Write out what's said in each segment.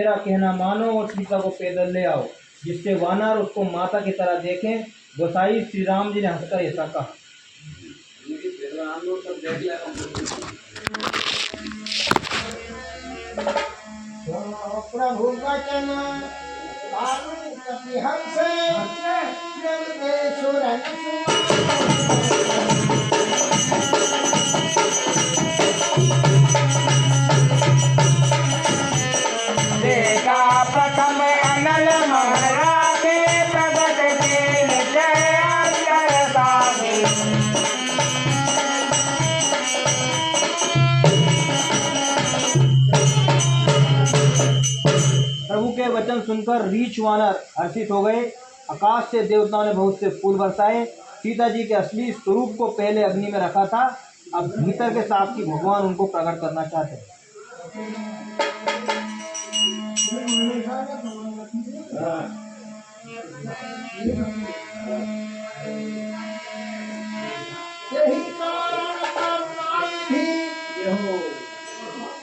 मेरा कहना मानो और सीता को पैदल ले आओ, जिससे वानर उसको माता की तरह देखें। गोसाई श्री राम जी ने हंसकर ऐसा कहा। प्रभु वचन देखा प्रथम अनल महाराजे प्रगट दीन जय अंतर सागे। प्रभु के वचन सुनकर रीछ वानर हर्षित हो गए। आकाश से देवताओं ने बहुत से फूल बरसाए। सीता जी के असली स्वरूप को पहले अग्नि में रखा था, अब भीतर के साक्षी भगवान उनको प्रकट करना चाहते हैं। यही कारण करुणानिधि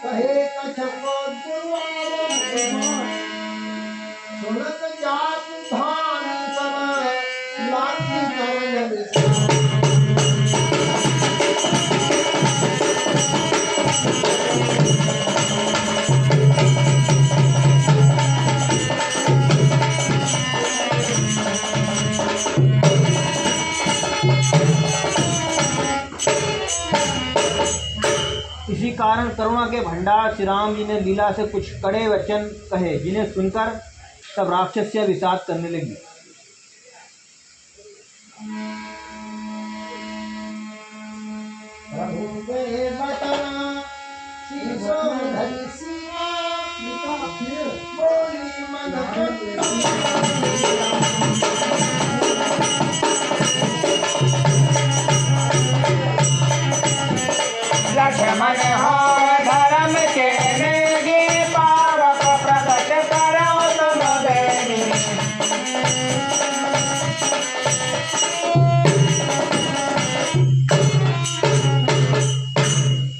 कहे कछको सुनत जात धान सब लाठी करण इसी कारण करुणा के भंडार श्री राम जी ने लीला से कुछ कड़े वचन कहे, जिन्हें सुनकर सब राक्षसियां विषाद करने लगी। प्रभु के वचन शीशो धरि सीमा बोली मन लक्ष्मण हो धर्म के नेगी पावक प्रकट करो तुम देवी।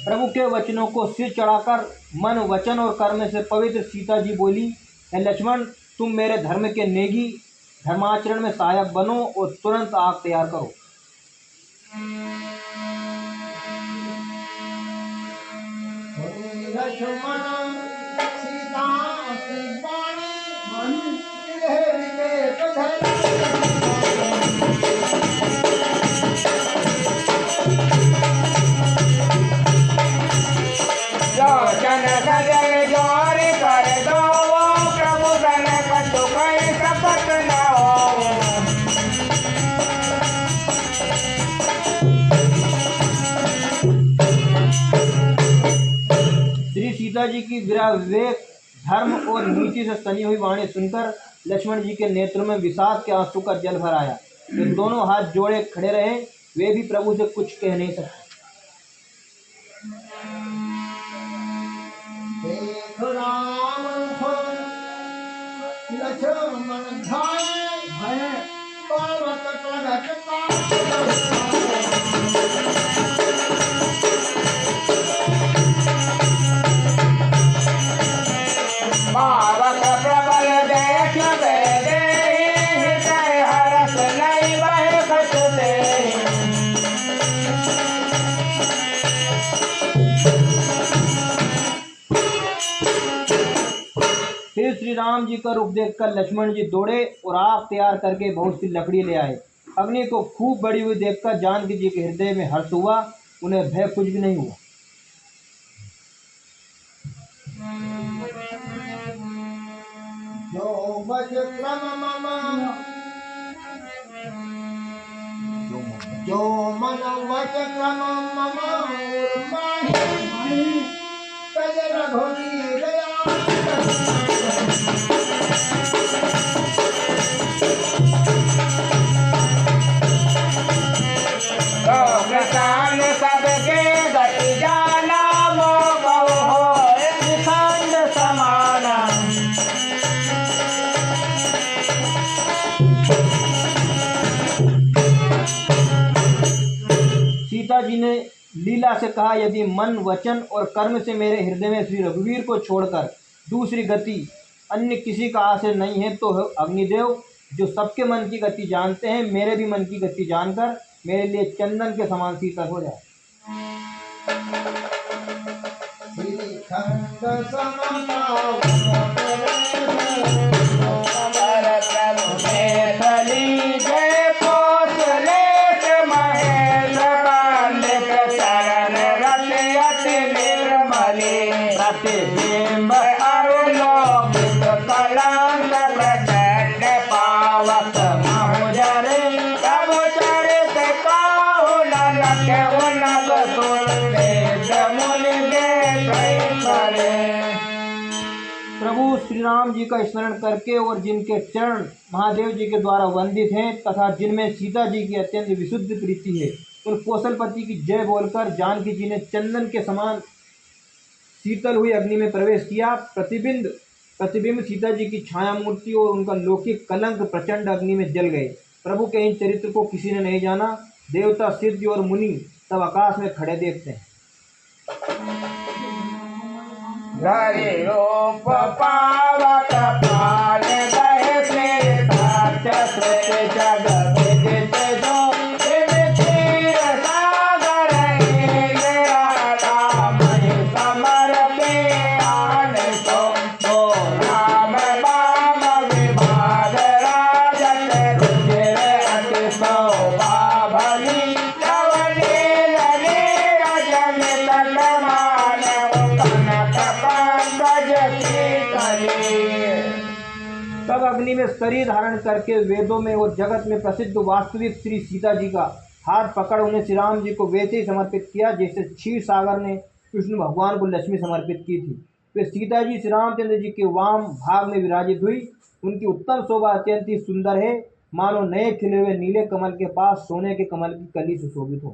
प्रभु के वचनों को सिर चढ़ाकर मन, वचन और कर्म से पवित्र सीता जी बोली, हे लक्ष्मण, तुम मेरे धर्म के नेगी, धर्माचरण में सहायक बनो और तुरंत आग तैयार करो। लक्ष्मण सीता की वाणी विवेक लोचन सजल जोर कर दो प्रभु सन कछु कई कपट न हो। श्री सीता जी की विरह, विवेक, धर्म और नीति से सनी हुई वाणी सुनकर लक्ष्मण जी के नेत्र में विषाद के आंसू का जल भर आया। वे दोनों हाथ जोड़े खड़े रहे, वे भी प्रभु से कुछ कह नहीं सकते। देख राम लक्ष्मण धाये पर्वत प्रगट पावक प्रबल देख दे हृदय हरस नहीं बह कछ दे। फिर श्री राम जी का रूप देखकर लक्ष्मण जी दौड़े और आग तैयार करके बहुत सी लकड़ी ले आए। अग्नि को खूब बढ़ी हुई देखकर जानकी जी के हृदय में हर्ष हुआ, उन्हें भय कुछ भी नहीं हुआ। जो बच क्रम मम जो मन वच क्रम मम माही तज रघुवीर किसान सबके गति जाना वो बहु हो खंड समाना। सीता जी ने लीला से कहा, यदि मन, वचन और कर्म से मेरे हृदय में श्री रघुवीर को छोड़कर दूसरी गति अन्य किसी का आश्रय नहीं है तो अग्निदेव जो सबके मन की गति जानते हैं, मेरे भी मन की गति जानकर मेरे लिए चंदन के समान शीतल हो जाए। श्रीखंड समता अमर प्रभु मैथिली जय कौशलेश महेश पांडित चरण रति अति निर्मली प्रतिबिंब अरुलोकित कलांत प्रचंड पावक महुजरे तब चरित काहु ननक उनक सुरदेश मुनि करे। प्रभु श्री राम जी का स्मरण करके और जिनके चरण महादेव जी के द्वारा वंदित हैं तथा जिनमें सीता जी की अत्यंत विशुद्ध प्रीति है, उन कौशलपति की जय बोलकर जानकी जी ने चंदन के समान शीतल हुई अग्नि में प्रवेश किया। प्रतिबिंब सीता जी की छाया मूर्ति और उनका लौकिक कलंक प्रचंड अग्नि में जल गए। प्रभु के इन चरित्र को किसी ने नहीं जाना। देवता, सिद्ध और मुनि सब आकाश में खड़े देखते हैं। धरि रूप पावक पाल गए श्रेष्ठ जग विदित जो क्षीर सागर राम समर्पे आन तो राम बाम विभाग राजत रुचिर अति शोभा भली लवनील नीरजन तनमान कनक पंकज की कली। तब अग्नि में शरीर धारण करके वेदों में और जगत में प्रसिद्ध वास्तविक श्री सीता जी का हाथ पकड़ उन्हें श्री राम जी को वैसे ही समर्पित किया जैसे क्षीर सागर ने कृष्ण भगवान को लक्ष्मी समर्पित की थी। वे सीता जी श्री रामचंद्र जी के वाम भाग में विराजित हुई। उनकी उत्तम शोभा अत्यंत ही सुंदर है, मानो नए खिले हुए नीले कमल के पास सोने के कमल की कली सुशोभित हो।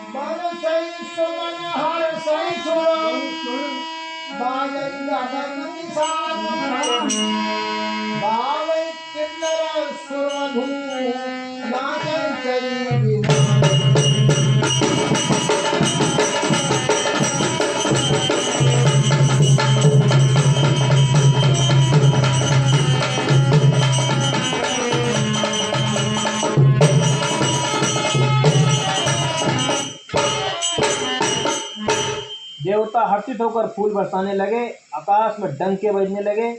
मन सही सुमन हर सही सुन बाजन गगन निशान बावै किन्नर सुरमधु नाचन चली बिना। देवता हर्षित होकर फूल बरसाने लगे, आकाश में डंके बजने लगे,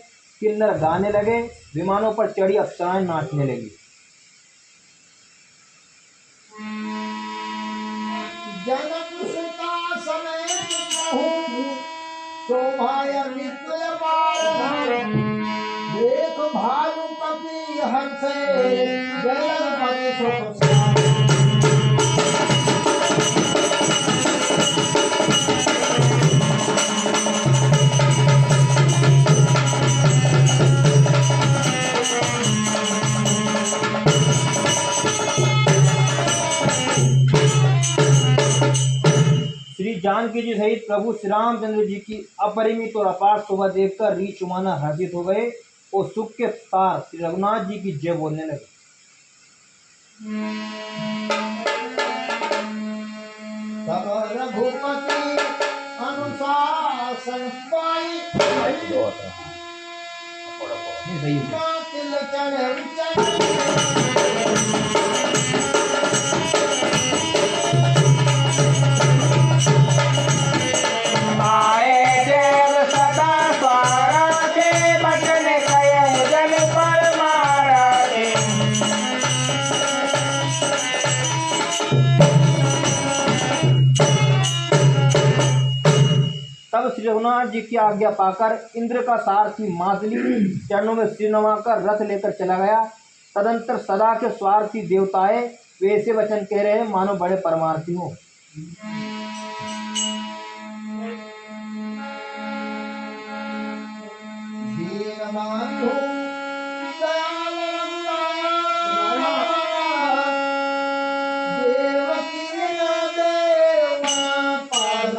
किन्नर गाने लगे, विमानों पर चढ़ी अप्सराएं नाचने लगी। जनक सुता समेत कहूँ शोभाय विपुल पार देख भालु कपि हर्षे जलपति सुख श्री जानकी जी सहित प्रभु श्री रामचंद्र जी की अपरिमित और अपार शोभा देखकर रीछ माना हर्षित हो गए और सुख के तार श्री रघुनाथ जी की जय बोलने लगे। तब रघुपति अनुशासन पाई सही है। तिल चढ़ आए देव सदा द्वारा के बचन कहे जन पर मारे। तब श्री रघुनाथ जी की आज्ञा पाकर इंद्र का सारथी मातली चरणों में सिर नवाकर रथ लेकर चला गया। तदंतर सदा के स्वार्थी देवताएं वे ऐसे वचन कह रहे हैं मानो बड़े परमार्थी हो। दीनबंधु दयाल रघुनाथ देवकी देवा पालन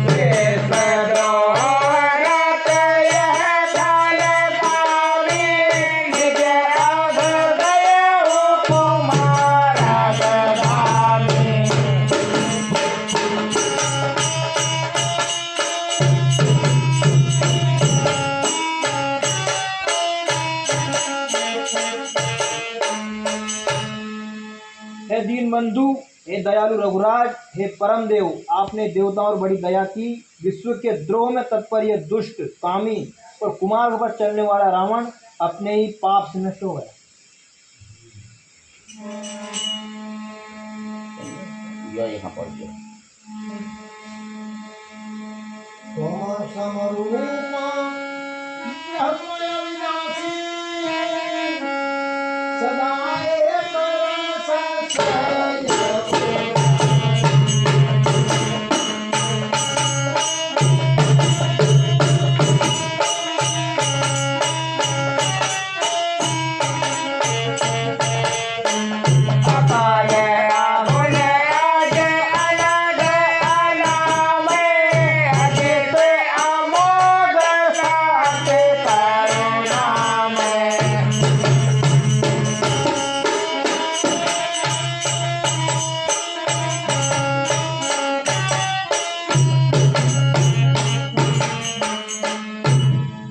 श्रेष्ठ दोहरत हे दीन बंधु, हे दयालु रघुराज, हे परम देव, आपने देवताओं पर बड़ी दया की। विश्व के द्रोह में तत्पर यह दुष्ट, कामी और कुमार्ग पर चलने वाला रावण अपने ही पाप से नष्ट हो गया। यहाँ पढ़ दो। समरूप ब्रह्मय विनाशी सदा एक रस सहज।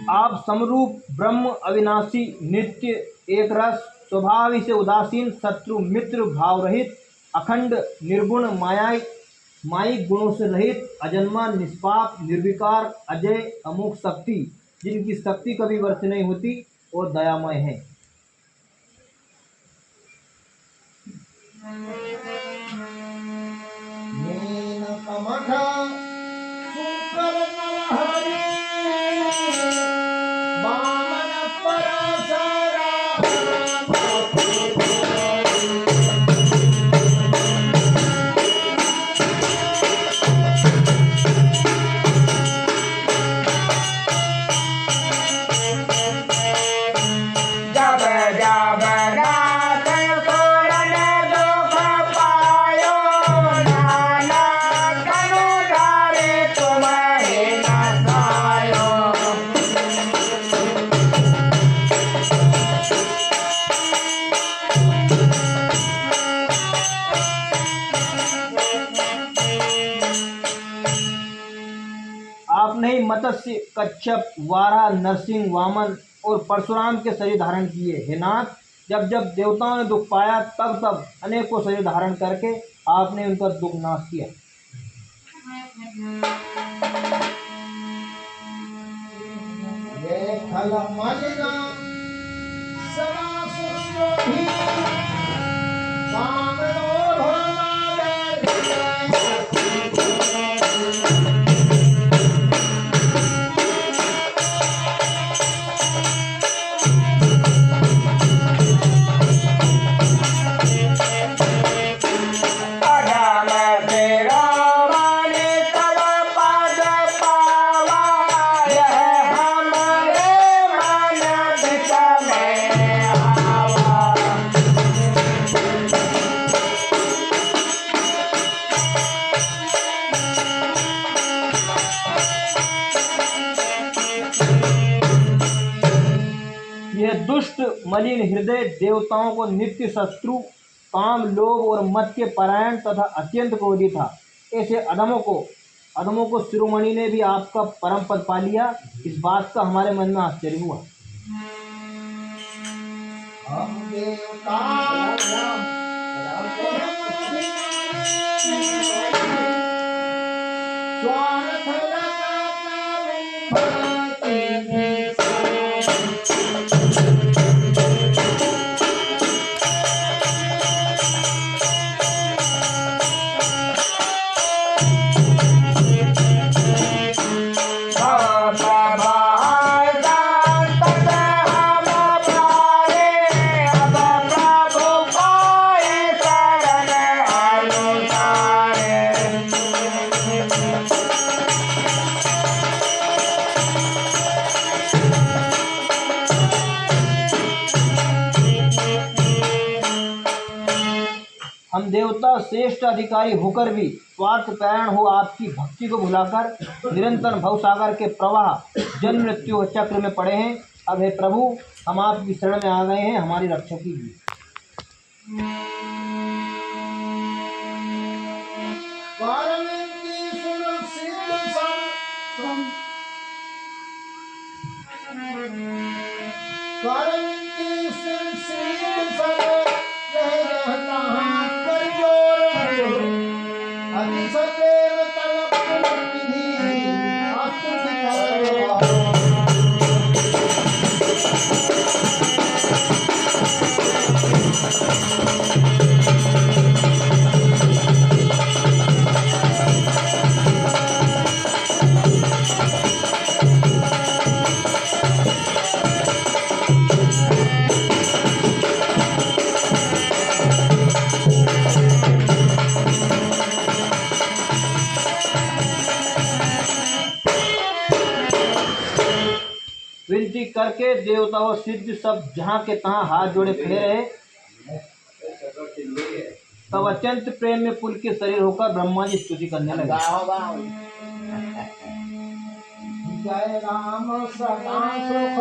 आप समरूप ब्रह्म अविनाशी नित्य एक रस स्वभाव ही से उदासीन शत्रु मित्र भाव रहित अखंड निर्गुण मायिक गुणों से रहित अजन्मा निष्पाप निर्विकार अजय अमोघ शक्ति जिनकी शक्ति कभी व्यर्थ नहीं होती और दयामय है। मीन कमठ सुकर नरहरि वामन परशुराम। जब जब नाथ पूरन दुख पायो, नाना तनु धारे तुम्हें नसायो। आपने ही मत्स्य कच्छप वारा नरसिंह वामन और परशुराम के शरीर धारण किए। हे नाथ, जब जब देवताओं ने दुख पाया तब तब अनेकों शरीर धारण करके आपने उनका दुख नाश किया। ये खल मलिना सदा सुशोभी वामनो भ्रमादर। अधम तेरा माने तब पद पावा, यह हमारे मन बिच में आवा। यह दुष्ट मलिन हृदय देवताओं को नित्य शत्रु काम लोभ और मत के परायण तथा अत्यंत क्रोधी था। ऐसे अधमों को शिरोमणि ने भी आपका परम पद पा लिया। इस बात का हमारे मन में आश्चर्य हुआ। हम देवता स्वार्थ हम देवता श्रेष्ठ अधिकारी होकर भी स्वार्थ परायण हो आपकी भक्ति को भुलाकर निरंतर भवसागर के प्रवाह जन्म मृत्यु चक्र में पड़े हैं। अब हे प्रभु, हम आपकी शरण में आ गए हैं, हमारी रक्षा कीजिए। करम की सिलसिले से रह रहता अतिशतेव तव विधि आस्तुति विनती करके देवता और सिद्ध सब जहाँ के तहाँ हाथ जोड़े खड़े रहे। तब अत्यंत प्रेम में पुल के शरीर होकर ब्रह्मा जी स्तुति करने लगे। जय राम सदा सुख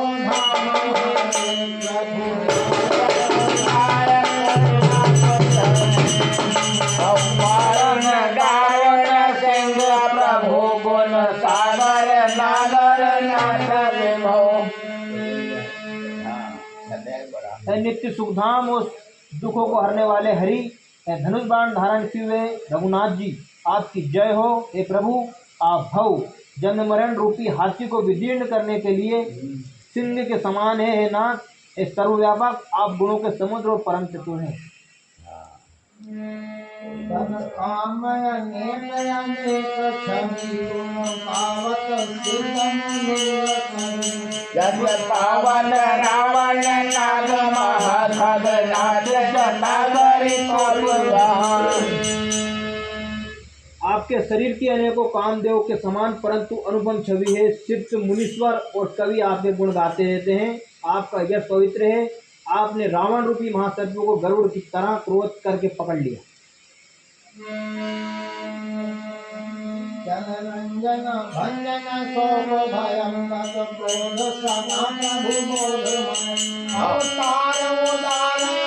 प्रभु गुण सागर नागर है नित्य सुखधाम और दुखों को हरने वाले हरि है धनुष बाण धारण किए हुए रघुनाथ जी आपकी जय हो। हे प्रभु आप भव जन्म मरण रूपी हाथी को विदीर्ण करने के लिए सिंह के समान है। हे नाथ हे सर्वव्यापक आप गुणों के समुद्र और परम चतुर हैं। पावन रावण नाग महाखगनाथ जटाधरी आपके शरीर की अनेकों कामदेव के समान परंतु अनुपम छवि है। सिद्ध मुनीश्वर और कवि आपके गुण गाते रहते हैं। आपका यश पवित्र है। आपने रावण रूपी महाशत्रु को गरुड़ की तरह क्रोध करके पकड़ लिया। जनरंजन भंजन शोक भयं गत क्रोध सनात भूमोधमय अवतार उदारण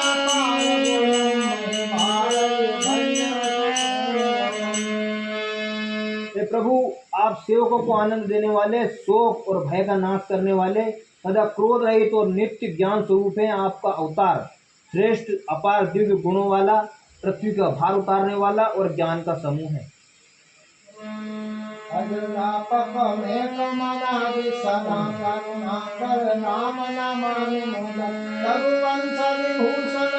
हे प्रभु आप सेवकों को आनंद देने वाले, शोक और भय का नाश करने वाले, सदा क्रोध रहित और नित्य ज्ञान स्वरूप है। आपका अवतार श्रेष्ठ अपार दिव्य गुणों वाला, पृथ्वी का भार उतारने वाला और ज्ञान का समूह है। अजरापक में कमनादि सदा करुणा कर नाम नमामि मोदक रघुवंश विभूषण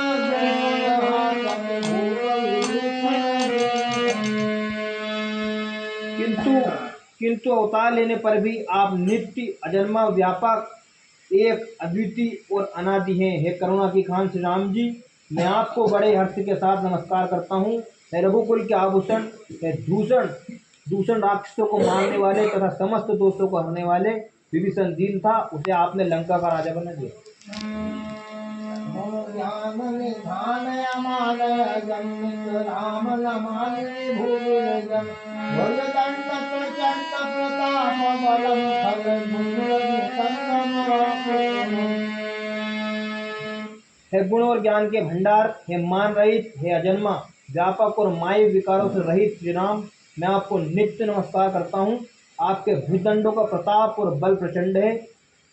किंतु अवतार लेने पर भी आप नित्य अजन्मा व्यापक एक अद्वितीय और अनादि हैं। हे करुणा की खान श्री राम जी मैं आपको बड़े हर्ष के साथ नमस्कार करता हूँ। हे रघुकुल के आभूषण, हे दूषण राक्षसों को मारने वाले तथा समस्त दोषों को हरने वाले विभीषण दीन था, उसे आपने लंका का राजा बना दिया। हे गुण और ज्ञान के भंडार, हे मान रहित, हे अजन्मा व्यापक और माय विकारों से रहित श्री राम मैं आपको नित्य नमस्कार करता हूँ। आपके भुजदंडों का प्रताप और बल प्रचंड है।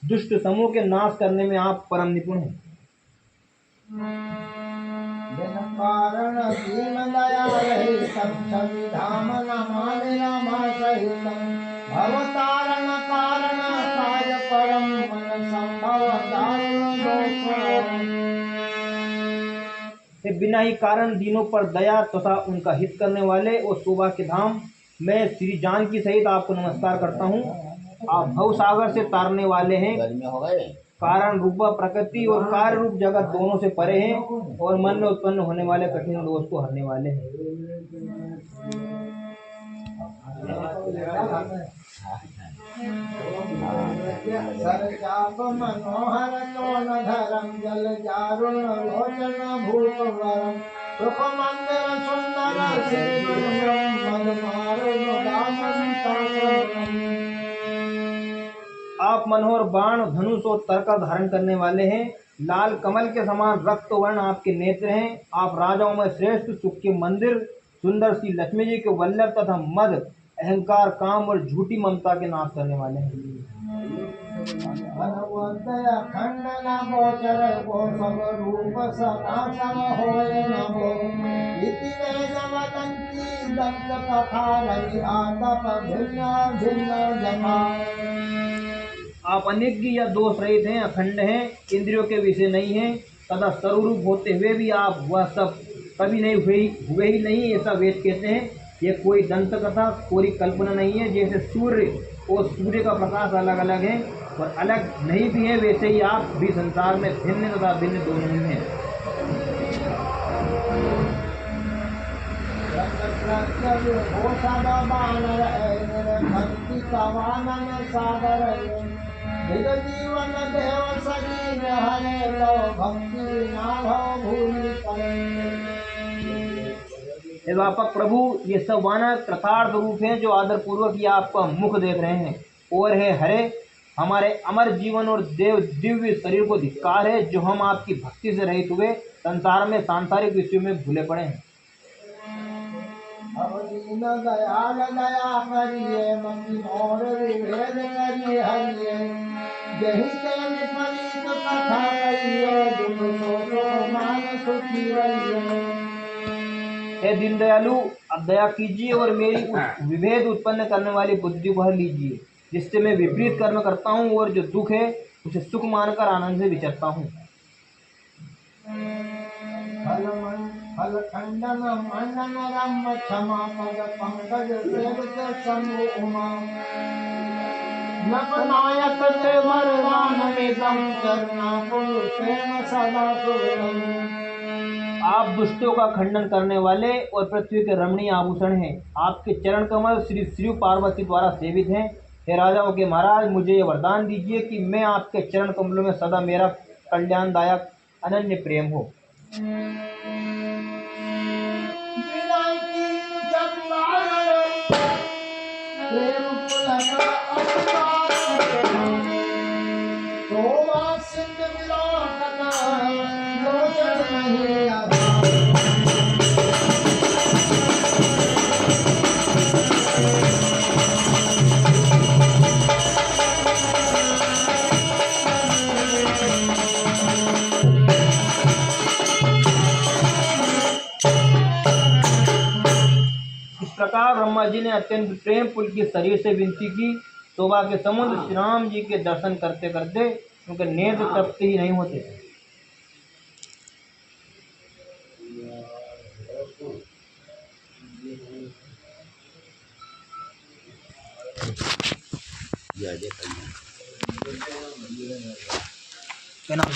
दुष्ट समूह के नाश करने में आप परम निपुण हैं। कारण दीन दयाल धाम नमामि रमा सहितं भवतारण कारण काज परम मन संभव बिना ही कारण दीनों पर दया तथा उनका हित करने वाले और शोभा के धाम मैं श्री जानकी सहित आपको नमस्कार करता हूँ। आप भव सागर से तारने वाले हैं। कारण रूप प्रकृति और कार्य रूप जगत दोनों से परे हैं और मन में उत्पन्न होने वाले कठिन दोष को हरने वाले हैं। सरचाप मनोहर तोनधरं जल जारुण लोचन भूपवरं सुख मंदिर सुंदर आप मनोहर बाण, धनुष और तरका धारण करने वाले हैं। लाल कमल के समान रक्त वर्ण आपके नेत्र हैं। आप राजाओं में श्रेष्ठ, सुख के मंदिर, सुंदर सी लक्ष्मी जी के वल्लभ तथा मद, अहंकार, काम और झूठी ममता के नाश करने वाले हैं। खंडन गोचर को सब रूप सदा सम होय नमो इति वेद वदन्ति दंत कथा रवि आतप भिन्न भिन्न जमा। आप अनिज्ञ या दोष रहित हैं, अखंड हैं, इंद्रियों के विषय नहीं हैं, तथा स्वरूप होते हुए भी आप वह सब कभी नहीं हुए ही नहीं, ऐसा वेद कहते हैं। यह कोई दंत कथा, कोई कल्पना नहीं है। जैसे सूर्य और सूर्य का प्रकाश अलग अलग है और अलग नहीं भी है, वैसे ही आप भी संसार में भिन्न तथा भिन्न दोनों ही हैं। हो सदा बानर भक्ति कवानन सागर दिग जीवन देव सजीव हरे लो भक्ति नाभ भूमि करे। हे व्यापक प्रभु, ये सब वानर कृतार्थ रूप हैं जो आदर पूर्वक ये आपका मुख देख रहे हैं। और है हरे, हमारे अमर जीवन और दिव्य शरीर को धिक्कार है जो हम आपकी भक्ति से रहित हुए संसार में सांसारिक विषयों में भूले पड़े हैं। अब दीन दयाल दया करिए मति और विभेद करिए हरिए। यही ते विपरीत कथा करिए दुख शोक मान सुखी रहिए। हे दीन दयालु, अब दया कीजिए और मेरी उस विभेद उत्पन्न करने वाली बुद्धि को हर लीजिए, जिससे मैं विपरीत कर्म करता हूँ और जो दुख है उसे सुख मानकर आनंद से विचरता हूँ। फल खंडन मंडन रम क्षमा पद पंकज सेवित शंभु उमा। नपनायक ते वरदान मिदम चरना पुरुषेण सदा सुरम। आप दुष्टों का खंडन करने वाले और पृथ्वी के रमणीय आभूषण हैं। आपके चरण कमल श्री शिव पार्वती द्वारा सेवित हैं। हे राजाओं के महाराज, मुझे ये वरदान दीजिए कि मैं आपके चरण कमलों में सदा मेरा कल्याणदायक अनन्य प्रेम हो। इस प्रकार ब्रह्मा जी ने अत्यंत प्रेम पुलकित शरीर से विनती की। शोभा के समुद्र श्री राम जी के दर्शन करते करते उनके नेत्र तृप्त ही नहीं होते। क्या नाम